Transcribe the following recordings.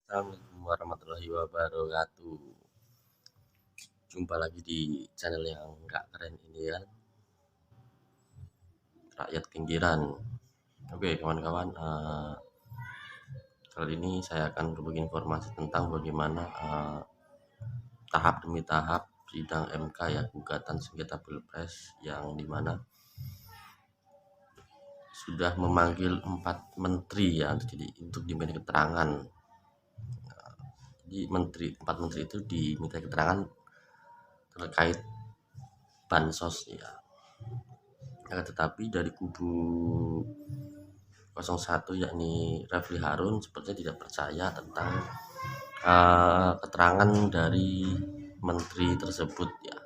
Assalamualaikum warahmatullahi wabarakatuh. Jumpa lagi di channel yang nggak keren ini kan, rakyat pinggiran. Oke kawan-kawan, kali ini saya akan berbagi informasi tentang bagaimana tahap demi tahap sidang MK ya, gugatan sengketa pilpres, yang dimana sudah memanggil 4 menteri ya untuk diminta keterangan. Jadi 4 menteri itu diminta keterangan terkait bansos ya. Tetapi dari kubu 01 yakni Refli Harun sepertinya tidak percaya tentang keterangan dari menteri tersebut ya.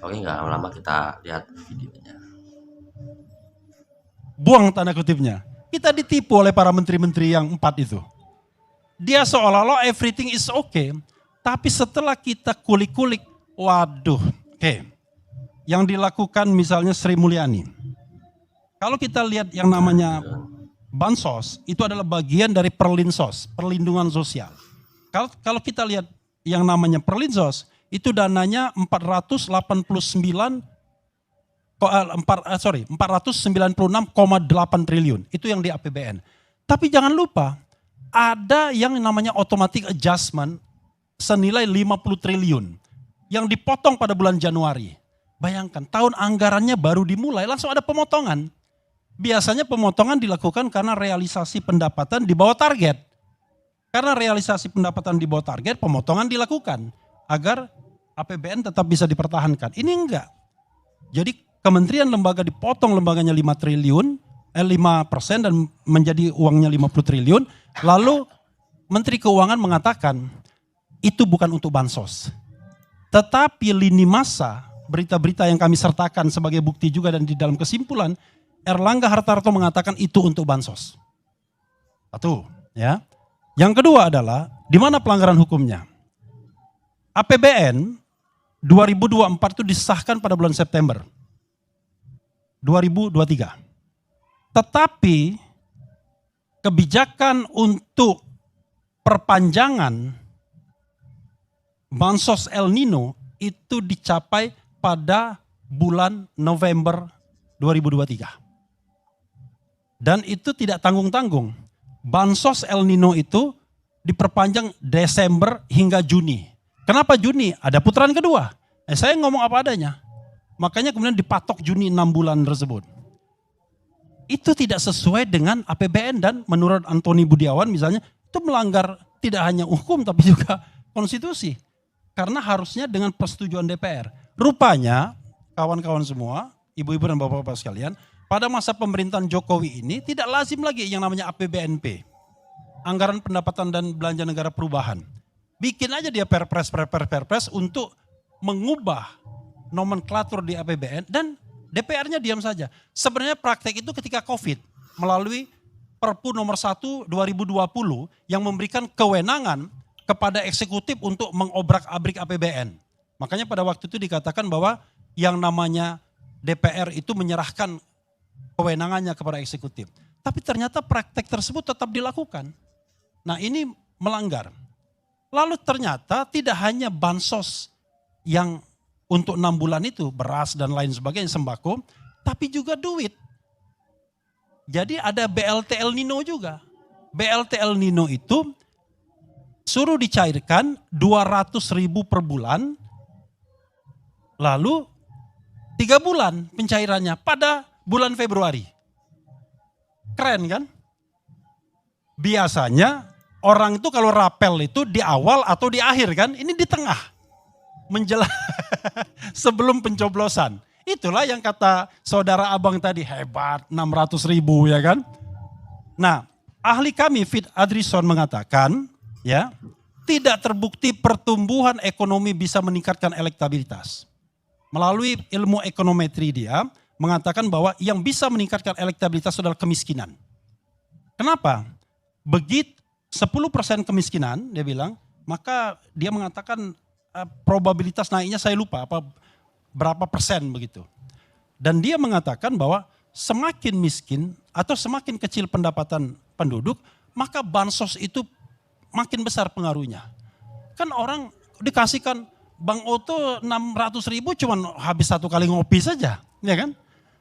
Oke, nggak lama-lama kita lihat videonya. Buang tanda kutipnya. Kita ditipu oleh para menteri-menteri yang 4 itu. Dia seolah-olah everything is okay, tapi setelah kita kulik-kulik, waduh, oke. Yang dilakukan misalnya Sri Mulyani. Kalau kita lihat yang namanya bansos, itu adalah bagian dari perlinsos, perlindungan sosial. Kalau kita lihat yang namanya perlinsos, itu dananya 496,8 triliun. Itu yang di APBN. Tapi jangan lupa, ada yang namanya automatic adjustment senilai 50 triliun yang dipotong pada bulan Januari. Bayangkan, tahun anggarannya baru dimulai langsung ada pemotongan. Biasanya pemotongan dilakukan karena realisasi pendapatan di bawah target. Karena realisasi pendapatan di bawah target, pemotongan dilakukan agar APBN tetap bisa dipertahankan. Ini enggak. Jadi kementerian lembaga dipotong lembaganya 5% dan menjadi uangnya 50 triliun. Lalu Menteri Keuangan mengatakan itu bukan untuk bansos. Tetapi lini masa, berita-berita yang kami sertakan sebagai bukti juga dan di dalam kesimpulan, Erlangga Hartarto mengatakan itu untuk bansos. Satu, ya. Yang kedua adalah di mana pelanggaran hukumnya? APBN 2024 itu disahkan pada bulan September 2023. Tetapi kebijakan untuk perpanjangan bansos El Nino itu dicapai pada bulan November 2023. Dan itu tidak tanggung-tanggung. Bansos El Nino itu diperpanjang Desember hingga Juni. Kenapa Juni? Ada putaran kedua. Saya ngomong apa adanya. Makanya kemudian dipatok Juni 6 bulan tersebut. Itu tidak sesuai dengan APBN dan menurut Antoni Budiawan misalnya itu melanggar tidak hanya hukum tapi juga konstitusi. Karena harusnya dengan persetujuan DPR. Rupanya kawan-kawan semua, ibu-ibu dan bapak-bapak sekalian, pada masa pemerintahan Jokowi ini tidak lazim lagi yang namanya APBNP. Anggaran pendapatan dan belanja negara perubahan. Bikin aja dia perpres untuk mengubah nomenklatur di APBN dan DPR-nya diam saja. Sebenarnya praktek itu ketika COVID melalui Perpu nomor 1 2020 yang memberikan kewenangan kepada eksekutif untuk mengobrak-abrik APBN. Makanya pada waktu itu dikatakan bahwa yang namanya DPR itu menyerahkan kewenangannya kepada eksekutif. Tapi ternyata praktek tersebut tetap dilakukan. Nah ini melanggar. Lalu ternyata tidak hanya bansos yang untuk 6 bulan itu, beras dan lain sebagainya, sembako, tapi juga duit. Jadi ada BLT El Nino juga. BLT El Nino itu suruh dicairkan 200.000 per bulan, lalu 3 bulan pencairannya pada bulan Februari. Keren kan? Biasanya orang itu kalau rapel itu di awal atau di akhir kan, ini di tengah. Menjelang sebelum pencoblosan. Itulah yang kata saudara abang tadi, hebat 600.000 ya kan. Nah ahli kami Fit Adrison mengatakan ya tidak terbukti pertumbuhan ekonomi bisa meningkatkan elektabilitas. Melalui ilmu ekonometri dia mengatakan bahwa yang bisa meningkatkan elektabilitas adalah kemiskinan. Kenapa? Begitu 10% kemiskinan dia bilang, maka dia mengatakan probabilitas naiknya saya lupa berapa persen begitu. Dan dia mengatakan bahwa semakin miskin atau semakin kecil pendapatan penduduk, maka bansos itu makin besar pengaruhnya. Kan orang dikasihkan Bang Oto 600.000 cuman habis satu kali ngopi saja, ya kan?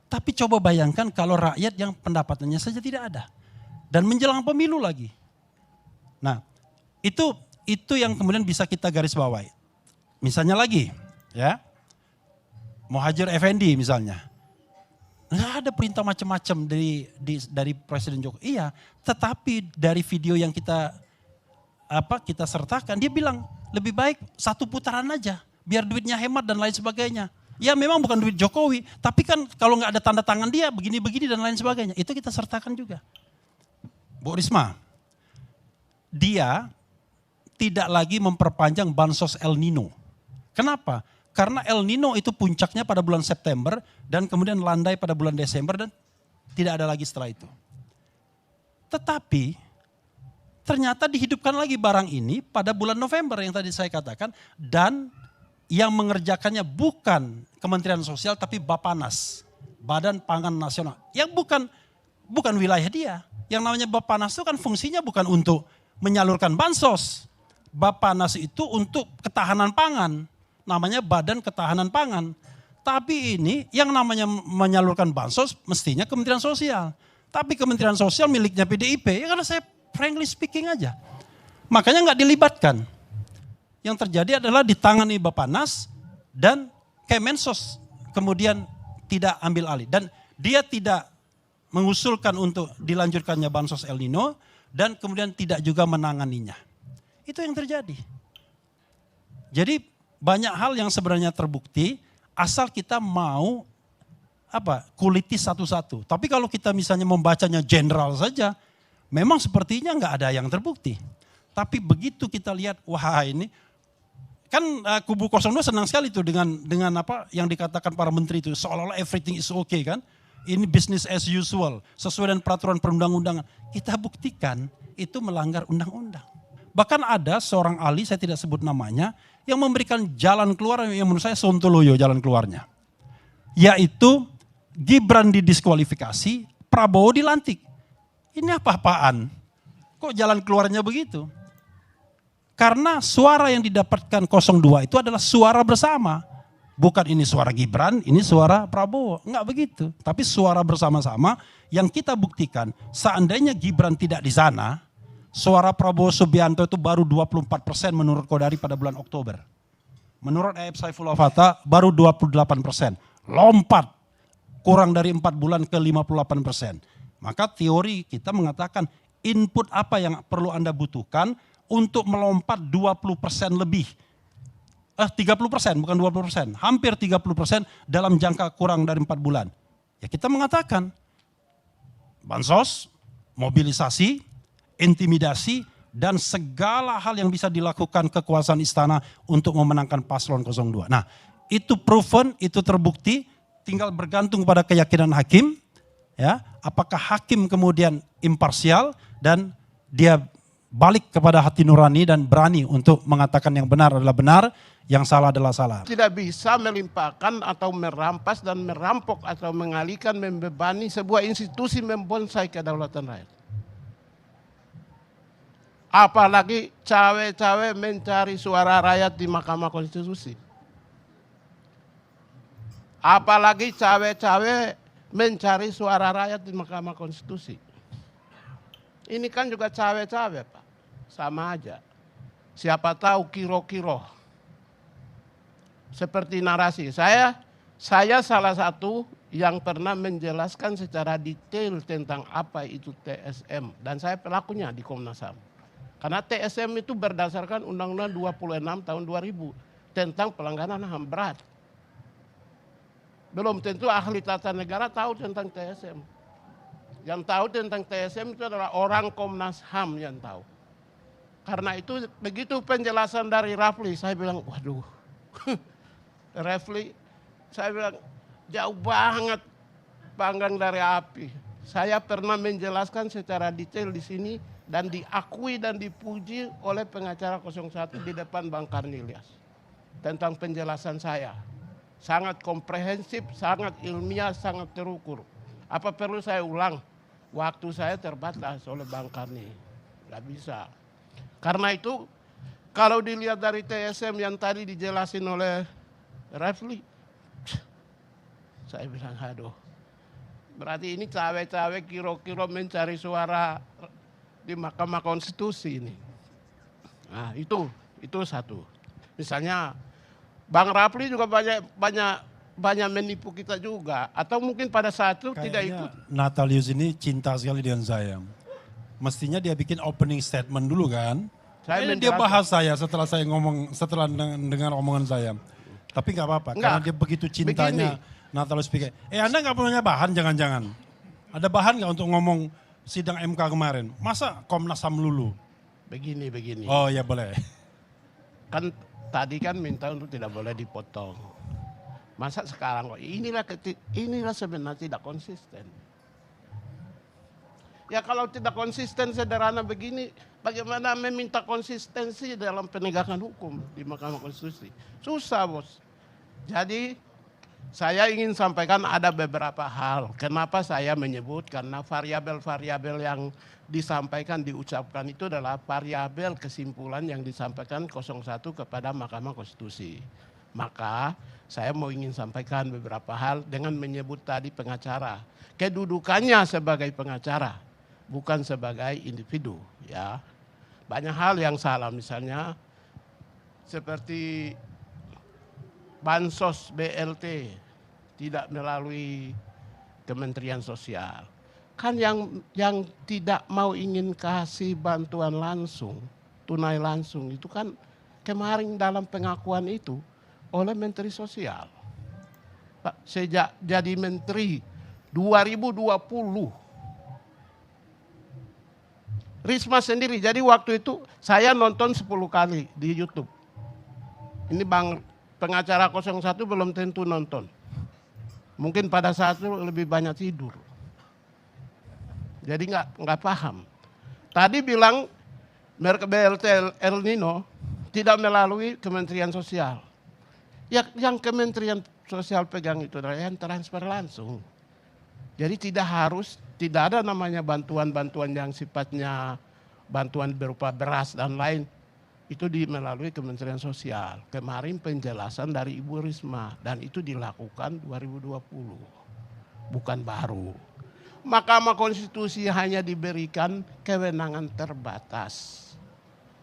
Tapi coba bayangkan kalau rakyat yang pendapatannya saja tidak ada. Dan menjelang pemilu lagi. Nah, itu yang kemudian bisa kita garis bawahi. Misalnya lagi, ya, Muhadjir Effendi misalnya. Nggak ada perintah macam-macam dari Presiden Jokowi. Iya, tetapi dari video yang kita sertakan, dia bilang lebih baik satu putaran aja, biar duitnya hemat dan lain sebagainya. Ya memang bukan duit Jokowi, tapi kan kalau nggak ada tanda tangan dia begini-begini dan lain sebagainya. Itu kita sertakan juga. Bu Risma, dia tidak lagi memperpanjang bansos El Nino. Kenapa? Karena El Nino itu puncaknya pada bulan September dan kemudian landai pada bulan Desember dan tidak ada lagi setelah itu. Tetapi ternyata dihidupkan lagi barang ini pada bulan November yang tadi saya katakan, dan yang mengerjakannya bukan Kementerian Sosial tapi Bappenas, Badan Pangan Nasional, yang bukan wilayah dia. Yang namanya Bappenas itu kan fungsinya bukan untuk menyalurkan bansos. Bappenas itu untuk ketahanan pangan, namanya Badan Ketahanan Pangan. Tapi ini yang namanya menyalurkan bansos mestinya Kementerian Sosial. Tapi Kementerian Sosial miliknya PDIP, ya karena saya frankly speaking aja. Makanya nggak dilibatkan. Yang terjadi adalah ditangani Bappenas dan Kemensos kemudian tidak ambil alih. Dan dia tidak mengusulkan untuk dilanjutkannya bansos El Nino dan kemudian tidak juga menanganinya. Itu yang terjadi. Jadi banyak hal yang sebenarnya terbukti asal kita mau kuliti satu-satu. Tapi kalau kita misalnya membacanya general saja, memang sepertinya nggak ada yang terbukti. Tapi begitu kita lihat, wah ini kan kubu 02 senang sekali tuh dengan apa yang dikatakan para menteri itu, seolah-olah everything is okay kan. Ini business as usual, sesuai dengan peraturan perundang-undangan. Kita buktikan itu melanggar undang-undang. Bahkan ada seorang ahli, saya tidak sebut namanya, yang memberikan jalan keluar yang menurut saya sontoloyo jalan keluarnya. Yaitu Gibran didiskualifikasi, Prabowo dilantik. Ini apa-apaan? Kok jalan keluarnya begitu? Karena suara yang didapatkan 02 itu adalah suara bersama. Bukan ini suara Gibran, ini suara Prabowo. Enggak begitu. Tapi suara bersama-sama yang kita buktikan seandainya Gibran tidak di sana, suara Prabowo Subianto itu baru 24% menurut Kodari pada bulan Oktober. Menurut Aep Saifullah Fatah baru 28%. Lompat kurang dari 4 bulan ke 58%. Maka teori kita mengatakan input apa yang perlu Anda butuhkan untuk melompat 20% lebih. 30% bukan 20%. Hampir 30% dalam jangka kurang dari 4 bulan. Ya kita mengatakan bansos, mobilisasi, intimidasi, dan segala hal yang bisa dilakukan kekuasaan istana untuk memenangkan paslon 02. Nah itu proven, itu terbukti, tinggal bergantung pada keyakinan hakim. Ya, apakah hakim kemudian imparsial dan dia balik kepada hati nurani dan berani untuk mengatakan yang benar adalah benar, yang salah adalah salah. Tidak bisa melimpahkan atau merampas dan merampok atau mengalihkan, membebani sebuah institusi membonsai kedaulatan rakyat. Apalagi cawe-cawe mencari suara rakyat di Mahkamah Konstitusi. Apalagi cawe-cawe mencari suara rakyat di Mahkamah Konstitusi. Ini kan juga cawe-cawe Pak, sama aja. Siapa tahu kiro-kiro. Seperti narasi, saya salah satu yang pernah menjelaskan secara detail tentang apa itu TSM. Dan saya pelakunya di Komnas HAM. Karena TSM itu berdasarkan Undang-Undang 26 tahun 2000 tentang pelanggaran HAM berat. Belum tentu ahli tata negara tahu tentang TSM. Yang tahu tentang TSM itu adalah orang Komnas HAM yang tahu. Karena itu begitu penjelasan dari Rafli, saya bilang, waduh, Rafli, saya bilang jauh banget panggang dari api. Saya pernah menjelaskan secara detail di sini dan diakui dan dipuji oleh pengacara 01 di depan Bang Karnilias tentang penjelasan saya. Sangat komprehensif, sangat ilmiah, sangat terukur. Apa perlu saya ulang? Waktu saya terbatas oleh Bang Karni. Nggak bisa. Karena itu kalau dilihat dari TSM yang tadi dijelasin oleh Refli, saya bilang aduh, berarti ini cawe-cawe kiro-kiro mencari suara di Mahkamah Konstitusi ini. Nah itu satu. Misalnya Bang Rafli juga banyak menipu kita juga, atau mungkin pada saat itu tidak ikut. Natalius ini cinta sekali dengan saya. Mestinya dia bikin opening statement dulu kan. Dia bahas saya setelah saya ngomong, setelah dengar omongan saya. Tapi nggak apa-apa, karena dia begitu cintanya. Natalius pikir, Anda nggak punya bahan jangan-jangan? Ada bahan nggak untuk ngomong sidang MK kemarin? Masa Komnas HAM lulu? Begini. Oh ya boleh. Kan tadi kan minta untuk tidak boleh dipotong. Masa sekarang kok inilah sebenarnya tidak konsisten. Ya kalau tidak konsisten sederhana begini, bagaimana meminta konsistensi dalam penegakan hukum di Mahkamah Konstitusi? Susah bos. Jadi saya ingin sampaikan ada beberapa hal. Kenapa saya menyebut, karena variabel-variabel yang disampaikan, diucapkan itu adalah variabel kesimpulan yang disampaikan 01 kepada Mahkamah Konstitusi. Maka saya ingin sampaikan beberapa hal dengan menyebut tadi pengacara. Kedudukannya sebagai pengacara, bukan sebagai individu. Ya, banyak hal yang salah, misalnya seperti bansos BLT tidak melalui Kementerian Sosial. Kan yang tidak mau ingin kasih bantuan langsung, tunai langsung itu kan kemarin dalam pengakuan itu oleh Menteri Sosial. Pak, sejak jadi menteri 2020 Risma sendiri, jadi waktu itu saya nonton 10 kali di YouTube. Ini Bang pengacara 01 belum tentu nonton. Mungkin pada saat itu lebih banyak tidur. Jadi nggak paham. Tadi bilang merek BLT El Nino tidak melalui Kementerian Sosial. Ya, yang Kementerian Sosial pegang itu adalah yang transfer langsung. Jadi tidak ada namanya bantuan-bantuan yang sifatnya bantuan berupa beras dan lain. Itu melalui Kementerian Sosial. Kemarin penjelasan dari Ibu Risma dan itu dilakukan 2020. Bukan baru. Mahkamah Konstitusi hanya diberikan kewenangan terbatas.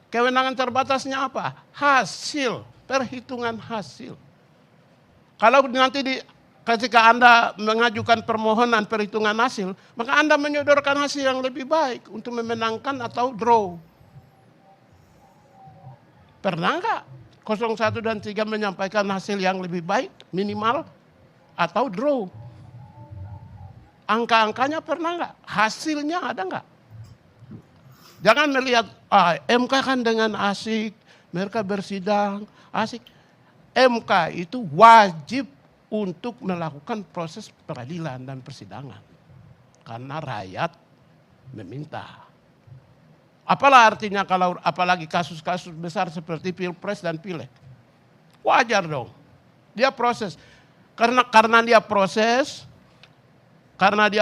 Kewenangan terbatasnya apa? Hasil, perhitungan hasil. Kalau nanti ketika Anda mengajukan permohonan perhitungan hasil, maka Anda menyodorkan hasil yang lebih baik untuk memenangkan atau draw. Pernah enggak 01 dan 3 menyampaikan hasil yang lebih baik, minimal, atau draw? Angka-angkanya pernah enggak? Hasilnya ada enggak? Jangan melihat, MK kan dengan asik, mereka bersidang, asik. MK itu wajib untuk melakukan proses peradilan dan persidangan. Karena rakyat meminta. Apalah artinya kalau apalagi kasus-kasus besar seperti Pilpres dan Pileg. Wajar dong. Dia proses. Karena dia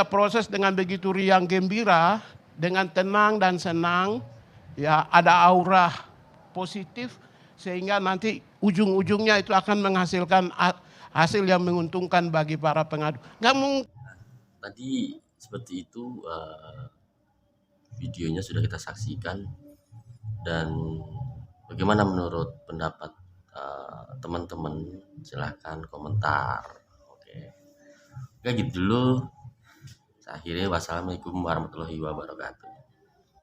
proses dengan begitu riang gembira, dengan tenang dan senang, ya ada aura positif sehingga nanti ujung-ujungnya itu akan menghasilkan hasil yang menguntungkan bagi para pengadu. Nggak mungkin. Tadi seperti itu videonya sudah kita saksikan, dan bagaimana menurut pendapat teman-teman, silahkan komentar. Oke gitu dulu. Akhirnya wassalamualaikum warahmatullahi wabarakatuh.